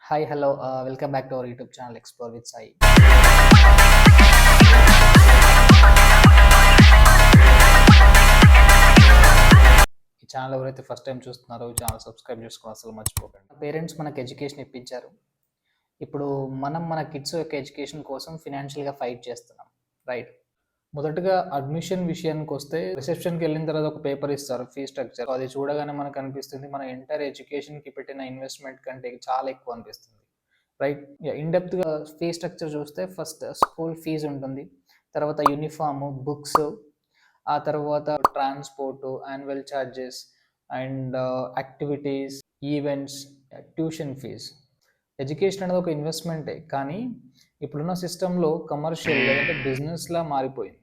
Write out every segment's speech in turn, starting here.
Hi, hello. Welcome back to our YouTube channel Explore with Sai. ఈ channel ఎవరైతే first time చూస్తున్నారో ఈ channel subscribe చేసుకోవడం అసలు మర్చిపోకండి. పేరెంట్స్ మనకు ఎడ్యుకేషన్ ఇప్పించారు. ఇప్పుడు మనం మన కిడ్స్ యొక్క ఎడ్యుకేషన్ కోసం ఫినాన్షియల్గా ఫైట్ చేస్తున్నాం, రైట్? మొదటగా అడ్మిషన్ విషయానికి వస్తే రిసెప్షన్కి వెళ్ళిన తర్వాత ఒక పేపర్ ఇస్తారు, ఫీ స్ట్రక్చర్. అది చూడగానే మనకు అనిపిస్తుంది మన ఎంటైర్ ఎడ్యుకేషన్కి పెట్టిన ఇన్వెస్ట్మెంట్ కంటే చాలా ఎక్కువ అనిపిస్తుంది, రైట్? ఇన్ డెప్త్గా ఫీ స్ట్రక్చర్ చూస్తే ఫస్ట్ స్కూల్ ఫీజు ఉంటుంది, తర్వాత యూనిఫాము, బుక్స్, ఆ తర్వాత transport, annual charges and activities, events, tuition fees. Education అనేది ఒక ఇన్వెస్ట్మెంటే, కానీ ఇప్పుడున్న సిస్టంలో కమర్షియల్ లేదంటే బిజినెస్లా మారిపోయింది.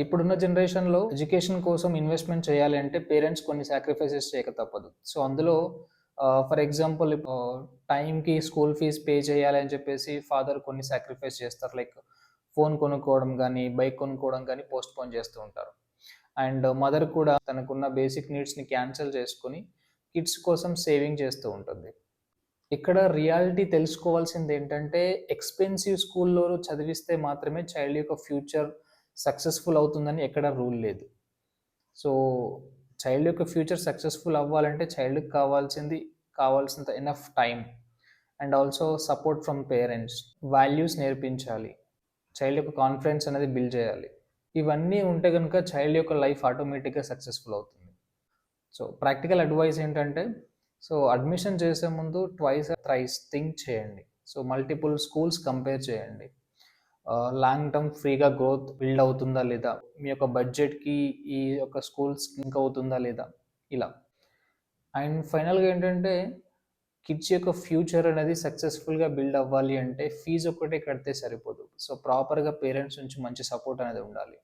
ఇప్పుడున్న జనరేషన్లో ఎడ్యుకేషన్ కోసం ఇన్వెస్ట్మెంట్ చేయాలి అంటే పేరెంట్స్ కొన్ని సాక్రిఫైసెస్ చేయక తప్పదు. సో అందులో ఫర్ ఎగ్జాంపుల్ టైంకి స్కూల్ ఫీజ్ పే చేయాలి అని చెప్పేసి ఫాదర్ కొన్ని సాక్రిఫైస్ చేస్తారు, లైక్ ఫోన్ కొనుక్కోవడం కానీ బైక్ కొనుక్కోవడం కానీ పోస్ట్ పోన్ చేస్తూ ఉంటారు. అండ్ మదర్ కూడా తనకున్న బేసిక్ నీడ్స్ని క్యాన్సిల్ చేసుకొని కిడ్స్ కోసం సేవింగ్ చేస్తూ ఉంటుంది. ఇక్కడ రియాలిటీ తెలుసుకోవాల్సింది ఏంటంటే ఎక్స్పెన్సివ్ స్కూల్లో చదివిస్తే మాత్రమే చైల్డ్ యొక్క ఫ్యూచర్ సక్సెస్ఫుల్ అవుతుందని ఎక్కడ రూల్ లేదు. సో చైల్డ్ యొక్క ఫ్యూచర్ సక్సెస్ఫుల్ అవ్వాలంటే చైల్డ్కి కావాల్సినంత enough time and also support from parents, values నేర్పించాలి, చైల్డ్ యొక్క కాన్ఫిడెన్స్ అనేది బిల్డ్ చేయాలి. ఇవన్నీ ఉంటే కనుక చైల్డ్ యొక్క లైఫ్ ఆటోమేటిక్గా సక్సెస్ఫుల్ అవుతుంది. సో ప్రాక్టికల్ అడ్వైస్ ఏంటంటే, సో అడ్మిషన్ చేసే ముందు ట్వైస్ థ్రైస్ థింక్ చేయండి. సో మల్టిపుల్ స్కూల్స్ కంపేర్ చేయండి. లాంగ్ టర్మ్ ఫ్రీగా గ్రోత్ బిల్డ్ అవుతుందా లేదా, మీ యొక్క బడ్జెట్కి ఈ యొక్క స్కూల్స్ లింక్ అవుతుందా లేదా, ఇలా. అండ్ ఫైనల్గా ఏంటంటే కిడ్స్ యొక్క ఫ్యూచర్ అనేది సక్సెస్ఫుల్గా బిల్డ్ అవ్వాలి అంటే ఫీజు ఒక్కటే కడితే సరిపోదు. సో ప్రాపర్గా పేరెంట్స్ నుంచి మంచి సపోర్ట్ అనేది ఉండాలి.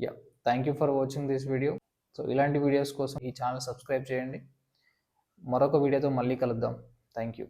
Yeah, thank you for watching this video. So ఇలాంటి వీడియోస్ కోసం ఈ ఛానల్ సబ్స్క్రైబ్ చేయండి. మరొక వీడియోతో మళ్ళీ కలుద్దాం. Thank you.